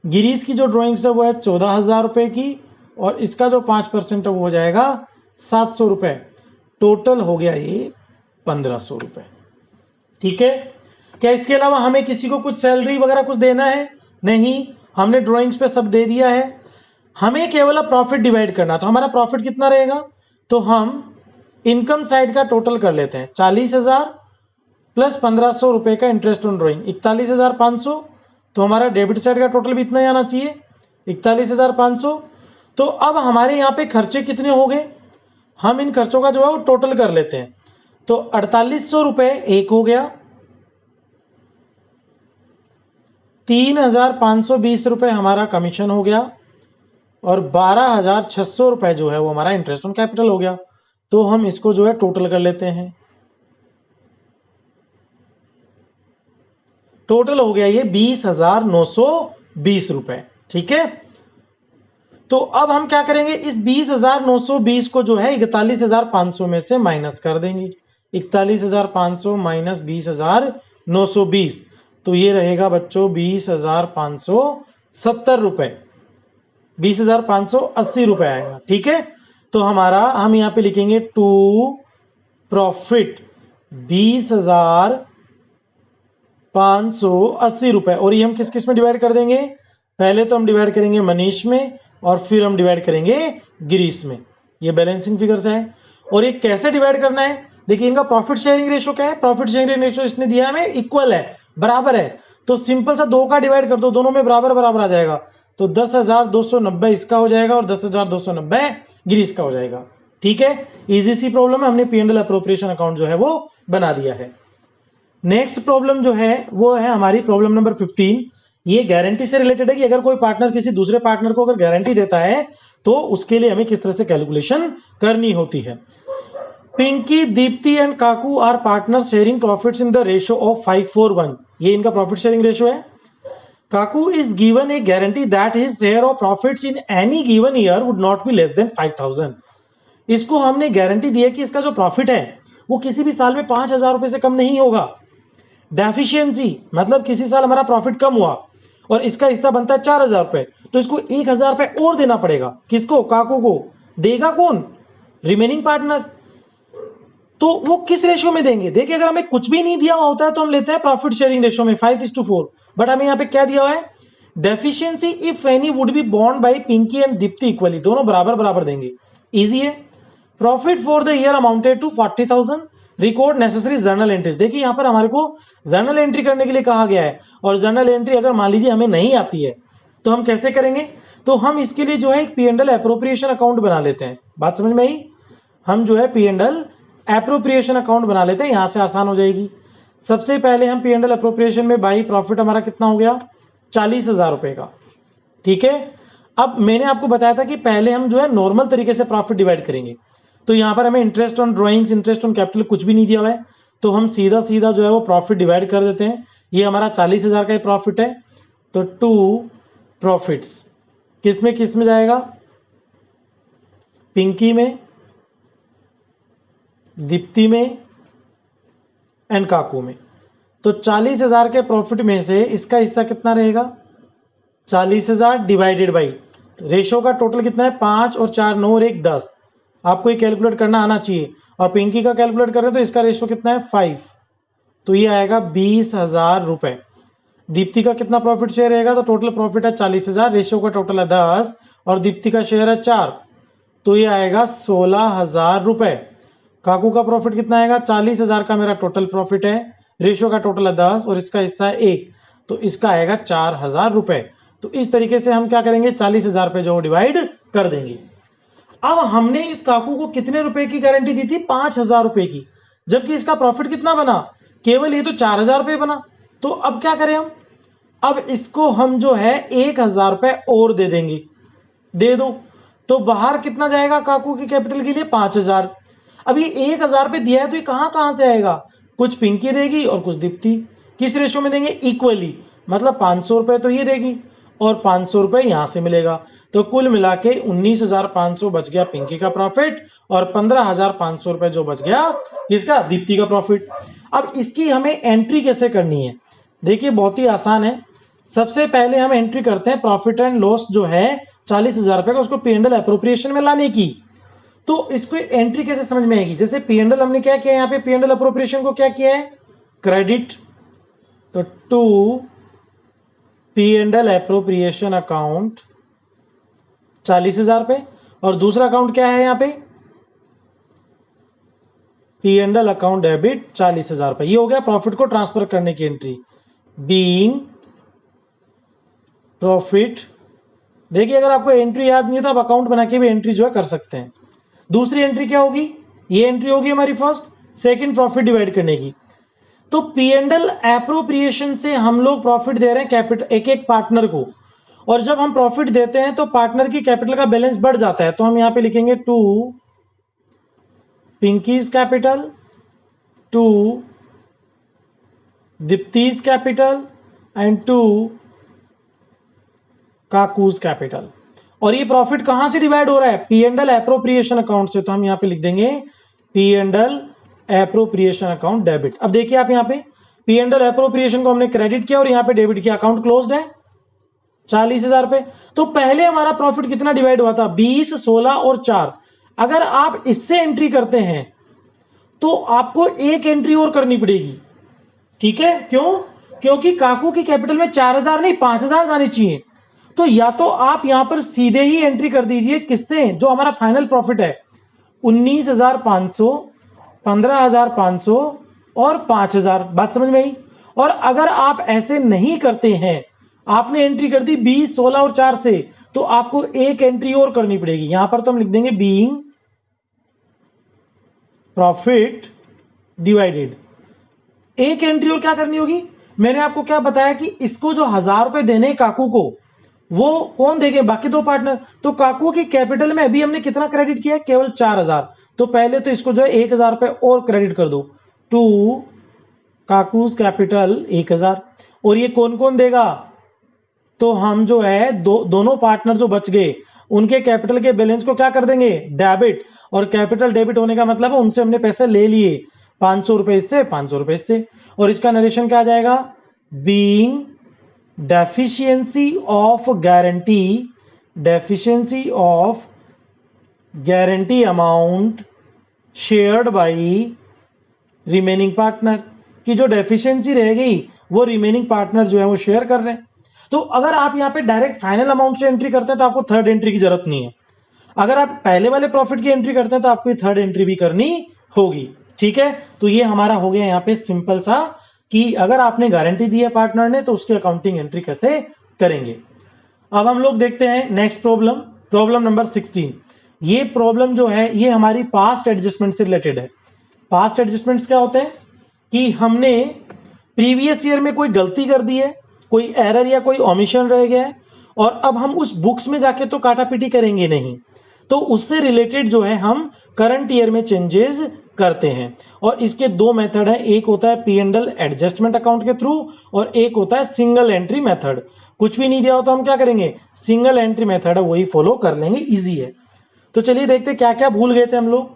गिरीश की जो ड्रॉइंग्स है वो है 14,000 रुपए की, और इसका जो 5% है वो हो जाएगा 700 रुपए। टोटल हो गया ये 1,500 रुपए। ठीक है, क्या इसके अलावा हमें किसी को कुछ सैलरी वगैरह कुछ देना है, नहीं, हमने ड्रॉइंग्स पे सब दे दिया है। हमें केवल अब प्रॉफिट डिवाइड करना, तो हमारा प्रॉफिट कितना रहेगा, तो हम इनकम साइड का टोटल कर लेते हैं। 40,000 प्लस 1,500 रुपए का इंटरेस्ट ऑन ड्रॉइंग, 41,500। तो हमारा डेबिट साइड का टोटल भी इतना ही आना चाहिए, 41,500। तो अब हमारे यहाँ पे खर्चे कितने हो गए, हम इन खर्चों का जो है वो टोटल कर लेते हैं। तो 4800 रुपए एक हो गया, 3520 रुपए हमारा कमीशन हो गया, और 12600 रुपए जो है वो हमारा इंटरेस्ट ऑन कैपिटल हो गया। तो हम इसको जो है टोटल कर लेते हैं। टोटल हो गया ये 20,920 रुपए। ठीक है, तो अब हम क्या करेंगे, इस 20,920 को जो है 41,500 में से माइनस कर देंगे। 41,500 माइनस 20,920, तो ये रहेगा बच्चों 20,570 रुपए, 20,580 रुपए आएगा। ठीक है, तो हमारा हम यहां पे लिखेंगे टू प्रॉफिट 20,580 रुपए, और ये हम किस किस में डिवाइड कर देंगे, पहले तो हम डिवाइड करेंगे मनीष में और फिर हम डिवाइड करेंगे गिरीश में। ये बैलेंसिंग फिगर्स है। और ये कैसे डिवाइड करना है, देखिए इनका प्रॉफिट शेयरिंग रेशो क्या है, प्रॉफिट शेयरिंग रेशो इसने दिया हमें इक्वल है, बराबर है। तो सिंपल सा 2 का डिवाइड कर दो, दोनों में बराबर बराबर आ जाएगा। तो 10,290 इसका हो जाएगा और 10,290 गिरीश का हो जाएगा। ठीक है, इजी सी प्रॉब्लम है, हमने P&L अप्रोप्रिएशन अकाउंट जो है वो बना दिया है। नेक्स्ट प्रॉब्लम जो है वो है हमारी प्रॉब्लम नंबर 15। ये गारंटी से रिलेटेड है कि अगर कोई पार्टनर किसी दूसरे पार्टनर को अगर गारंटी देता है तो उसके लिए हमें किस तरह से कैलकुलेशन करनी होती है। Pinky, Deepti and Kaku are partner sharing profits in the ratio of 5:1। ये इनका प्रॉफिट शेयरिंग रेशियो है। Kaku is given a guarantee that his share of profits in any given year would not be less than 5,000। इसको हमने guarantee दी है कि इसका जो profit है वो किसी भी साल में 5,000 रुपए से कम नहीं होगा। डेफिशिएंसी मतलब किसी साल हमारा प्रॉफिट कम हुआ और इसका हिस्सा बनता है 4,000 रुपए, तो इसको 1,000 रुपए और देना पड़ेगा। किसको, काकू को। देगा कौन, रिमेनिंग पार्टनर। तो वो किस रेशियो में देंगे, देखिए अगर हमें कुछ भी नहीं दिया हुआ होता है तो हम लेते हैं प्रॉफिट शेयरिंग रेशियो में 5:4, बट हमें यहाँ पे क्या दिया हुआ है, deficiency if any would be borne by Pinki and Deepti equally, दोनों बराबर बराबर देंगे, इजी है। Profit for the year amounted to 40,000, record necessary journal entries. देखिए यहाँ पर हमारे को जर्नल एंट्री करने के लिए कहा गया है, और जर्नल एंट्री अगर मान लीजिए हमें नहीं आती है तो हम कैसे करेंगे, तो हम इसके लिए जो है एक P&L एप्रोप्रिएशन अकाउंट बना लेते हैं। बात समझ में आई, हम जो है P&L एप्रोप्रिएशन अकाउंट बना लेते हैं, यहां से आसान हो जाएगी। सबसे पहले हम P&L एप्रोप्रिएशन में बाई प्रॉफिट हमारा कितना हो गया, 40,000 रुपए का। ठीक है, अब मैंने आपको बताया था कि पहले हम जो है नॉर्मल तरीके से प्रॉफिट डिवाइड करेंगे, तो यहां पर हमें interest on drawings, interest on capital कुछ भी नहीं दिया हुआ है, तो हम सीधा सीधा जो है वो प्रॉफिट डिवाइड कर देते हैं। ये हमारा 40,000 का ही प्रॉफिट है, तो टू प्रॉफिट्स किस में जाएगा, पिंकी में, दीप्ति में एंड काकू में। तो 40,000 के प्रॉफिट में से इसका हिस्सा कितना रहेगा, 40,000 डिवाइडेड बाई रेशो का टोटल कितना है, 5 और 4 9 और 1 10। आपको ये कैलकुलेट करना आना चाहिए, और पिंकी का कैलकुलेट कर रहे हैं तो इसका रेशो कितना है 5, तो ये आएगा 20,000 रुपए। दीप्ति का कितना प्रॉफिट शेयर रहेगा, तो टोटल प्रॉफिट है 40,000, रेशो का टोटल है 10 और दीप्ति का शेयर है 4, तो ये आएगा 16,000 रुपए। काकू का प्रॉफिट कितना आएगा, 40,000 का मेरा टोटल प्रॉफिट है, रेशो का टोटल है 10 और इसका हिस्सा है 1, तो इसका आएगा 4,000 रुपए। तो इस तरीके से हम क्या करेंगे, 40,000 पे जो डिवाइड कर देंगे। अब हमने इस काकू को कितने रुपए की गारंटी दी थी, 5,000 रुपए की, जबकि इसका प्रॉफिट कितना बना, केवल ये तो 4,000 रुपए बना। तो अब क्या करें हम, अब इसको हम जो है 1,000 रुपए और दे देंगे, दे दो, तो बाहर कितना जाएगा काकू की कैपिटल के लिए 5,000। अब ये 1,000 रुपए दिया है तो ये कहां कहां से आएगा, कुछ पिंकी देगी और कुछ दीप्ति। किस रेशो में देंगे, इक्वली, मतलब 500 रुपए तो ये देगी और 500 रुपए यहां से मिलेगा, तो कुल मिला के 19,500 बच गया पिंकी का प्रॉफिट और 15,500 रुपए जो बच गया किसका, दीप्ति का प्रॉफिट। अब इसकी हमें एंट्री कैसे करनी है, देखिए बहुत ही आसान है। सबसे पहले हम एंट्री करते हैं प्रॉफिट एंड लॉस जो है 40,000 रुपए का, उसको P&L एप्रोप्रिएशन में लाने की। तो इसको एंट्री कैसे समझ में आएगी, जैसे P&L हमने क्या किया, यहाँ पे P&L एप्रोप्रिएशन को क्या किया है, क्रेडिट, तो टू P&L एप्रोप्रिएशन अकाउंट 40,000 रुपए, और दूसरा अकाउंट क्या है यहाँ पे, P&L अकाउंट डेबिट 40,000 रुपए। ये हो गया प्रॉफिट को ट्रांसफर करने की एंट्री, बीइंग प्रॉफिट देखिए अगर आपको एंट्री याद नहीं है तो आप अकाउंट बना के भी एंट्री जो है कर सकते हैं। दूसरी एंट्री क्या होगी, ये एंट्री होगी हमारी फर्स्ट, सेकंड प्रॉफिट डिवाइड करने की। तो पी एंड एल एप्रोप्रिएशन से हम लोग प्रॉफिट दे रहे हैं कैपिटल एक एक पार्टनर को, और जब हम प्रॉफिट देते हैं तो पार्टनर की कैपिटल का बैलेंस बढ़ जाता है। तो हम यहां पे लिखेंगे to Pinky's capital, to Deepti's capital and to Kaku's capital. और ये प्रॉफिट कहां से डिवाइड हो रहा है, P and L appropriation account से। तो हम यहां पे लिख देंगे P and L appropriation account debit. अब देखिए आप यहां पे पी एंड एल एप्रोप्रिएशन को हमने क्रेडिट किया और यहां पे डेबिट किया, अकाउंट क्लोज्ड है 40,000 रुपए। तो पहले हमारा प्रॉफिट कितना डिवाइड हुआ था, 20, 16 और 4। अगर आप इससे एंट्री करते हैं तो आपको एक एंट्री और करनी पड़ेगी, ठीक है। क्यों, क्योंकि काकू की कैपिटल में 4,000 नहीं 5,000 जानी चाहिए। तो या तो आप यहां पर सीधे ही एंट्री कर दीजिए, किससे, जो हमारा फाइनल प्रॉफिट है 19,500, 15,500 और 5,000। बात समझ में आई। और अगर आप ऐसे नहीं करते हैं, आपने एंट्री कर दी 20, 16 और 4 से, तो आपको एक एंट्री और करनी पड़ेगी। यहां पर तो हम लिख देंगे बीइंग प्रॉफिट डिवाइडेड। एक एंट्री और क्या करनी होगी, मैंने आपको क्या बताया कि इसको जो 1,000 रुपए देने काकू को, वो कौन देंगे, बाकी दो पार्टनर। तो काकू की कैपिटल में अभी हमने कितना क्रेडिट किया है, केवल 4,000। तो पहले तो इसको जो है 1,000 रुपए और क्रेडिट कर दो, टू काकूज कैपिटल 1,000। और ये कौन कौन देगा, तो हम जो है दोनों पार्टनर जो बच गए उनके कैपिटल के बैलेंस को क्या कर देंगे, डेबिट। और कैपिटल डेबिट होने का मतलब है उनसे हमने पैसे ले लिए, 500 रुपए इससे, 500 रुपए इससे। और इसका नरेशन क्या आ जाएगा, being deficiency of guarantee, deficiency of guarantee amount shared by remaining partner, की जो डेफिशिएंसी रह गई वो रिमेनिंग पार्टनर जो है वो शेयर कर रहे हैं। तो अगर आप यहां पे डायरेक्ट फाइनल अमाउंट से एंट्री करते हैं तो आपको थर्ड एंट्री की जरूरत नहीं है। अगर आप पहले वाले प्रॉफिट की एंट्री करते हैं तो आपको थर्ड एंट्री भी करनी होगी, ठीक है। तो ये हमारा हो गया यहां पे सिंपल सा, कि अगर आपने गारंटी दी है पार्टनर ने तो उसकी अकाउंटिंग एंट्री कैसे करेंगे। अब हम लोग देखते हैं नेक्स्ट प्रॉब्लम, प्रॉब्लम नंबर 16। ये प्रॉब्लम जो है ये हमारी पास्ट एडजस्टमेंट से रिलेटेड है। पास्ट एडजस्टमेंट्स क्या होते हैं, कि हमने प्रीवियस ईयर में कोई गलती कर दी है, कोई एरर या कोई ओमिशन रह गया है, और अब हम उस बुक्स में जाके तो काटापीटी करेंगे नहीं, तो उससे रिलेटेड जो है हम करंट ईयर में चेंजेस करते हैं। और इसके दो मेथड है, एक होता है P and L adjustment account के थ्रू, और एक होता है सिंगल एंट्री मेथड। कुछ भी नहीं दिया हो तो हम क्या करेंगे, सिंगल एंट्री मेथड है वही फॉलो कर लेंगे, इजी है। तो चलिए देखते क्या क्या भूल गए थे हम लोग।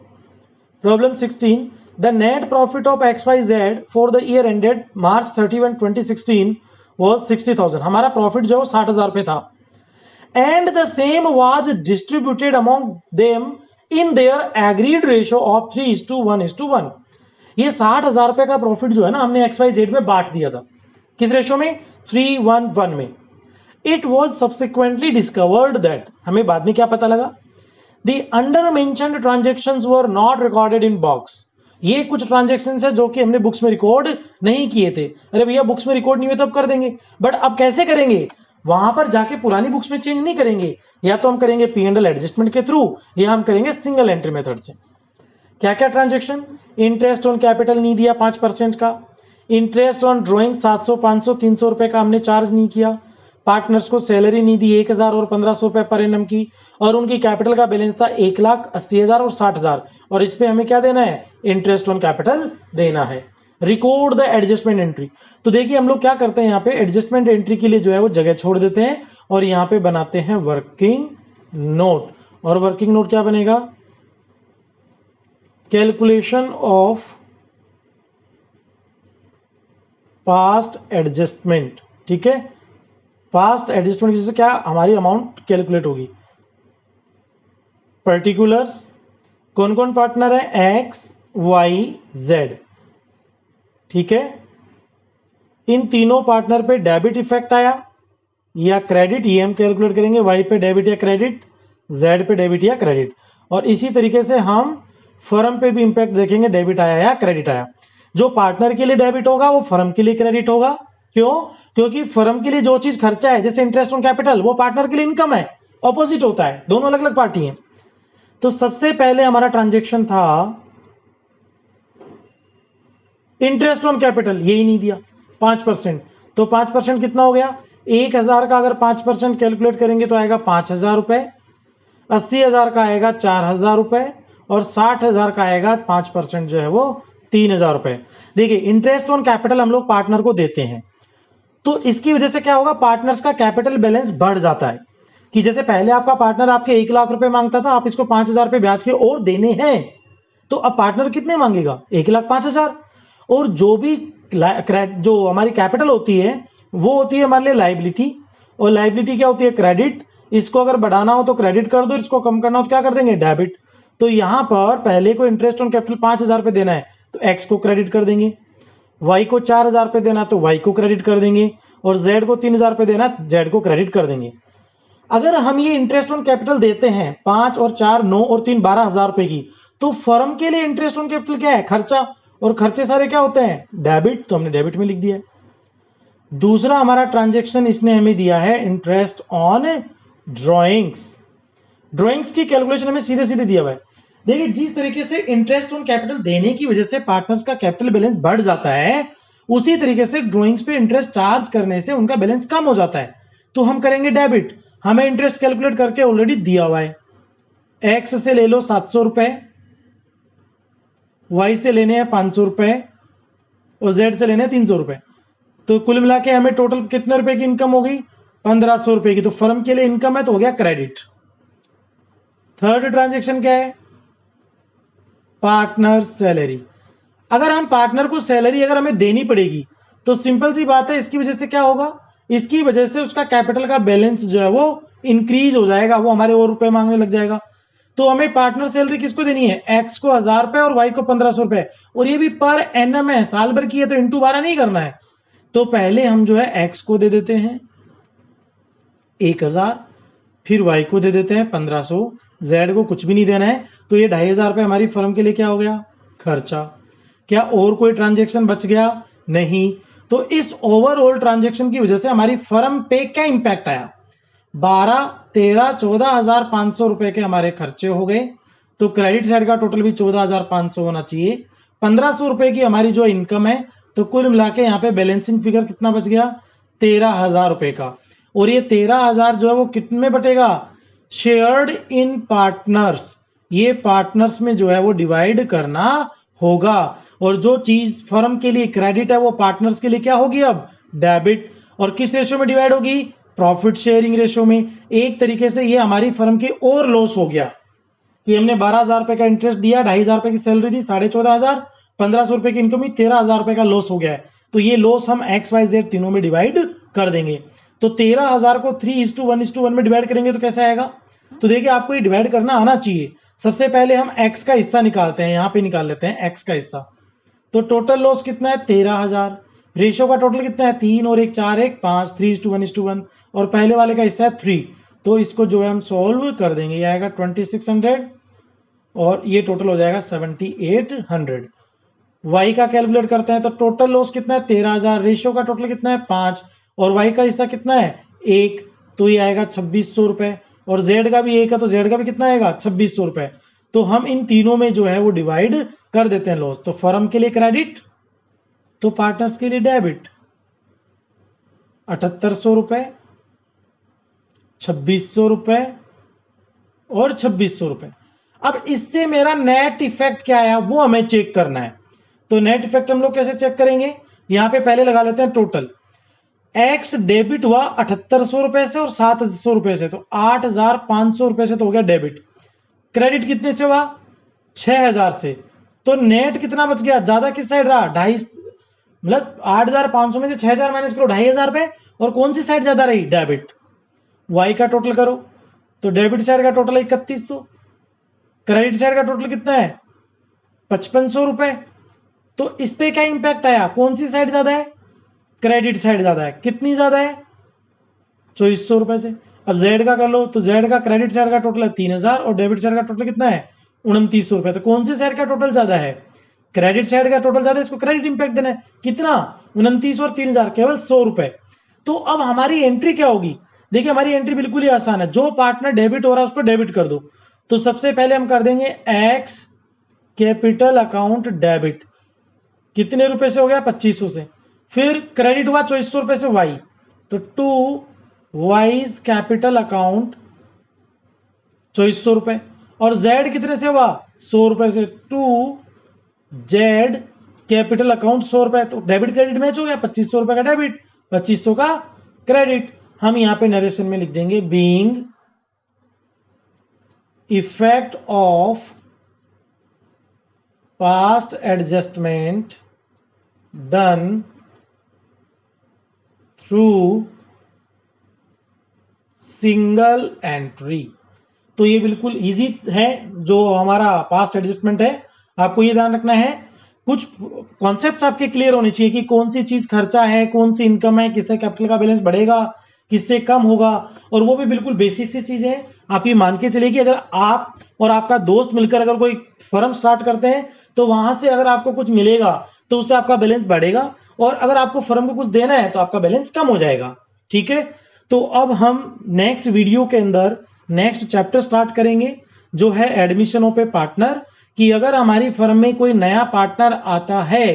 Problem 16, the net profit of XYZ for the year ended March 31, 2016 was 60,000। हमारा प्रॉफिट जो 60,000 रुपए था, and the same was distributed among them in their agreed ratio of 3:1:1। ये 60,000 रुपए का प्रॉफिट जो है ना हमने XYZ में बांट दिया था, किस रेशो में, 3:1:1 में। It was subsequently discovered that, हमें बाद में क्या पता लगा, The under mentioned transactions were not recorded in box। ये कुछ ट्रांजेक्शन है जो कि हमने बुक्स में रिकॉर्ड नहीं किए थे। अरे भैया बुक्स में रिकॉर्ड नहीं हुए तब कर देंगे, बट अब कैसे करेंगे, वहां पर जाके पुरानी बुक्स में चेंज नहीं करेंगे, या तो हम करेंगे पी एंड एल एडजस्टमेंट के थ्रू, या हम करेंगे सिंगल एंट्री मेथड से। क्या क्या ट्रांजेक्शन, इंटरेस्ट ऑन कैपिटल नहीं दिया 5% का, इंटरेस्ट ऑन ड्रॉइंग 700, 500, 300 रुपए का हमने चार्ज नहीं किया, पार्टनर्स को सैलरी नहीं दी 1,000 और 1,500 रुपए पर एनम की, और उनकी कैपिटल का बैलेंस था 1,80,000 और 60,000, और इस पे हमें क्या देना है, इंटरेस्ट ऑन कैपिटल देना है। Record the adjustment entry. तो देखिए हम लोग क्या करते हैं, यहाँ पे एडजस्टमेंट एंट्री के लिए जो है वो जगह छोड़ देते हैं और यहाँ पे बनाते हैं वर्किंग नोट। और वर्किंग नोट क्या बनेगा, कैलकुलेशन ऑफ पास्ट एडजस्टमेंट, ठीक है। पास्ट एडजस्टमेंट जैसे क्या, हमारी अमाउंट कैलकुलेट होगी। पर्टिकुलर्स, कौन कौन पार्टनर है, X, Y, Z, ठीक है। इन तीनों पार्टनर पे डेबिट इफेक्ट आया या क्रेडिट, ये हम कैलकुलेट करेंगे, Y पे डेबिट या क्रेडिट, Z पे डेबिट या क्रेडिट। और इसी तरीके से हम फर्म पे भी इंपैक्ट देखेंगे, डेबिट आया या क्रेडिट आया। जो पार्टनर के लिए डेबिट होगा वो फर्म के लिए क्रेडिट होगा। क्यों, क्योंकि फर्म के लिए जो चीज खर्चा है जैसे इंटरेस्ट ऑन कैपिटल वो पार्टनर के लिए इनकम है, ऑपोजिट होता है, दोनों अलग अलग पार्टी हैं। तो सबसे पहले हमारा ट्रांजेक्शन था इंटरेस्ट ऑन कैपिटल, यही नहीं दिया 5%, तो 5% कितना हो गया, 1000 का अगर 5% कैलकुलेट करेंगे तो आएगा 5000 रुपए, 80,000 का आएगा 4000 रुपए, और 60,000 का आएगा 5% जो है वो 3000 रुपए। देखिए इंटरेस्ट ऑन कैपिटल हम लोग पार्टनर को देते हैं, तो इसकी वजह से क्या होगा, पार्टनर्स का कैपिटल बैलेंस बढ़ जाता है। कि जैसे पहले आपका पार्टनर आपके 1 लाख रुपए मांगता था, आप इसको 5000 रुपए ब्याज के और देने हैं, तो अब पार्टनर कितने मांगेगा, 1,05,000। और जो भी जो हमारी कैपिटल होती है वो होती है हमारे लिए लाइबिलिटी, और लाइबिलिटी क्या होती है, क्रेडिट। इसको अगर बढ़ाना हो तो क्रेडिट कर दो, इसको कम करना हो तो क्या कर देंगे, डेबिट। तो यहां पर पहले को इंटरेस्ट ऑन कैपिटल 5000 रुपए देना है तो एक्स को क्रेडिट कर देंगे, वाई को 4000 रुपए देना तो वाई को क्रेडिट कर देंगे, और जेड को 3000 रुपए देना जेड को क्रेडिट कर देंगे। अगर हम ये इंटरेस्ट ऑन कैपिटल देते हैं 5 और 4 9 और 3 12,000 रुपए की, तो फर्म के लिए इंटरेस्ट ऑन कैपिटल क्या है, खर्चा, और खर्चे सारे क्या होते हैं, डेबिट, तो हमने डेबिट में लिख दिया है। दूसरा हमारा ट्रांजेक्शन इसने हमें दिया है इंटरेस्ट ऑन ड्रॉइंग्स। ड्रॉइंग्स की कैलकुलेशन हमें सीधे सीधे दिया हुआ है। देखिए जिस तरीके से इंटरेस्ट ऑन कैपिटल देने की वजह से पार्टनर्स का कैपिटल बैलेंस बढ़ जाता है, उसी तरीके से ड्रॉइंग्स पे इंटरेस्ट चार्ज करने से उनका बैलेंस कम हो जाता है, तो हम करेंगे डेबिट। हमें इंटरेस्ट कैलकुलेट करके ऑलरेडी दिया हुआ है, एक्स से ले लो 700 रुपए, वाई से लेने हैं 500 रुपए, और जेड से लेने हैं 300 रुपए। तो कुल मिला के हमें टोटल कितने रुपए की इनकम हो गई, 1500 रुपए की। तो फर्म के लिए इनकम है तो हो गया क्रेडिट। थर्ड ट्रांजेक्शन क्या है, पार्टनर सैलरी। अगर हम पार्टनर को सैलरी अगर हमें देनी पड़ेगी तो सिंपल सी बात है, इसकी वजह से क्या होगा, इसकी वजह से उसका कैपिटल का बैलेंस जो है वो इंक्रीज हो जाएगा, वो हमारे और रुपए मांगने लग जाएगा। तो हमें पार्टनर सैलरी किसको देनी है, एक्स को 1000 रुपए और वाई को 1500 रुपए, और ये भी पर एनएम है, साल भर की है, तो इंटू 12 नहीं करना है। तो पहले हम जो है एक्स को दे देते हैं 1000, फिर वाई को दे देते हैं 1500, जेड को कुछ भी नहीं देना है, तो ये 2500 रुपए हमारी फर्म के लिए क्या हो गया, खर्चा। क्या और कोई ट्रांजेक्शन बच गया, नहीं। तो इस ओवरऑल ट्रांजेक्शन की वजह से हमारी फर्म पे क्या इंपैक्ट आया, 12 13 14,500 रुपए के हमारे खर्चे हो गए। तो क्रेडिट साइड का टोटल भी 14,500 होना चाहिए। 1500 रुपए की हमारी जो इनकम है, तो कुल मिला के यहाँ पे बैलेंसिंग फिगर कितना बच गया, 13,000 रुपए का। और ये 13,000 जो है वो कितने में बटेगा, शेयर्ड इन पार्टनर्स, ये पार्टनर्स में जो है वो डिवाइड करना होगा। और जो चीज फर्म के लिए क्रेडिट है वो पार्टनर्स के लिए क्या होगी, अब डेबिट। और किस रेशियो में डिवाइड होगी, प्रॉफिट शेयरिंग रेशियो में। एक तरीके से ये हमारी फर्म की और लॉस हो गया कि हमने 12,000 रुपए का इंटरेस्ट दिया, 2,500 रुपए की सैलरी दी, 14,500, 1500 रुपए की इनकम हुई, 13,000 रुपए का लॉस हो गया है। तो ये लॉस हम एक्स वाई जेड तीनों में डिवाइड कर देंगे। तो 13,000 को 3:1:1 में डिवाइड करेंगे तो कैसे आएगा, तो देखिए आपको ये डिवाइड करना आना चाहिए। सबसे पहले हम एक्स का हिस्सा निकालते हैं, यहां पे निकाल लेते हैं एक्स का हिस्सा। तो टोटल लॉस कितना है, 13,000। रेशियो का टोटल कितना है, 3 और 1 4 1 5, 3:1:1, और पहले वाले का हिस्सा है 3। तो इसको जो है हम सोल्व कर देंगे, ये आएगा 2600, और ये टोटल हो जाएगा 7800। वाई का कैलकुलेट करते हैं तो टोटल लॉस कितना है, 13,000। रेशियो का टोटल कितना है, 5, और वाई का हिस्सा कितना है, 1, तो ये आएगा 2600 रुपए। और जेड का भी 1 है तो जेड का भी कितना आएगा, 2600 रुपए। तो हम इन तीनों में जो है वो डिवाइड कर देते हैं लॉस। तो फर्म के लिए क्रेडिट, तो पार्टनर्स के लिए डेबिट, 7800 रुपए, 2600 रुपए और 2600 रुपए। अब इससे मेरा नेट इफेक्ट क्या आया वो हमें चेक करना है। तो नेट इफेक्ट हम लोग कैसे चेक करेंगे, यहां पे पहले लगा लेते हैं टोटल। एक्स डेबिट हुआ 7800 रुपए से और 700 रुपए से, तो 8,500 रुपए से तो हो गया डेबिट। क्रेडिट कितने से हुआ, 6,000 से। तो नेट कितना बच गया, ज्यादा किस साइड रहा, 2.5, मतलब 8,500 में से 6,000 माइनस करो, 2,500 रुपए, और कौन सी साइड ज्यादा रही, डेबिट। वाई का टोटल करो तो डेबिट साइड का टोटल है 3100, क्रेडिट साइड का टोटल कितना है, 5500 रुपए। तो इस पे क्या इंपैक्ट आया, कौन सी साइड ज्यादा है, क्रेडिट साइड ज्यादा है। कितनी ज्यादा है, 2400 रुपए से। अब जेड का कर लो तो जेड का क्रेडिट साइड का टोटल है 3,000 और डेबिट साइड का टोटल कितना है, 2900 रुपए। तो कौन सी साइड का टोटल ज्यादा है, क्रेडिट साइड का टोटल ज्यादा है, इसको क्रेडिट इंपैक्ट देना है। कितना, 29 और 3,000, केवल 100 रुपए। तो अब हमारी एंट्री क्या होगी, देखिए हमारी एंट्री बिल्कुल ही आसान है, जो पार्टनर डेबिट हो रहा है उसको डेबिट कर दो। तो सबसे पहले हम कर देंगे एक्स कैपिटल अकाउंट डेबिट, कितने रुपए से हो गया 2500 से। फिर क्रेडिट हुआ 2400 रुपए से वाई, तो टू वाइज कैपिटल अकाउंट 2400 रुपए। और जेड कितने से हुआ 100 रुपए से, टू जेड कैपिटल अकाउंट 100 रुपए। तो डेबिट क्रेडिट मैच हो गया, 2500 रुपए का डेबिट 2500 का क्रेडिट। हम यहां पे नरेशन में लिख देंगे being effect of past adjustment done through single entry. तो ये बिल्कुल इजी है, जो हमारा पास्ट एडजस्टमेंट है। आपको ये ध्यान रखना है, कुछ कॉन्सेप्ट्स आपके क्लियर होने चाहिए कि कौन सी चीज खर्चा है, कौन सी इनकम है, किससे कैपिटल का बैलेंस बढ़ेगा, किससे कम होगा। और वो भी बिल्कुल बेसिक सी चीजें हैं। आप ये मान के चलिए कि अगर आप और आपका दोस्त मिलकर अगर कोई फर्म स्टार्ट करते हैं तो वहां से अगर आपको कुछ मिलेगा तो उससे आपका बैलेंस बढ़ेगा, और अगर आपको फर्म को कुछ देना है तो आपका बैलेंस कम हो जाएगा। ठीक है, तो अब हम नेक्स्ट वीडियो के अंदर नेक्स्ट चैप्टर स्टार्ट करेंगे, जो है एडमिशनों पे पार्टनर, कि अगर हमारी फर्म में कोई नया पार्टनर आता है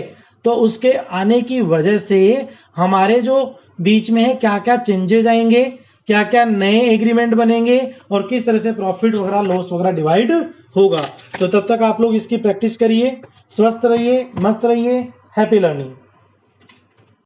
तो उसके आने की वजह से हमारे जो बीच में है क्या क्या चेंजेस आएंगे, क्या क्या नए एग्रीमेंट बनेंगे, और किस तरह से प्रॉफिट वगैरह लॉस वगैरह डिवाइड होगा। तो तब तक आप लोग इसकी प्रैक्टिस करिए, स्वस्थ रहिए, मस्त रहिए, हैप्पी लर्निंग।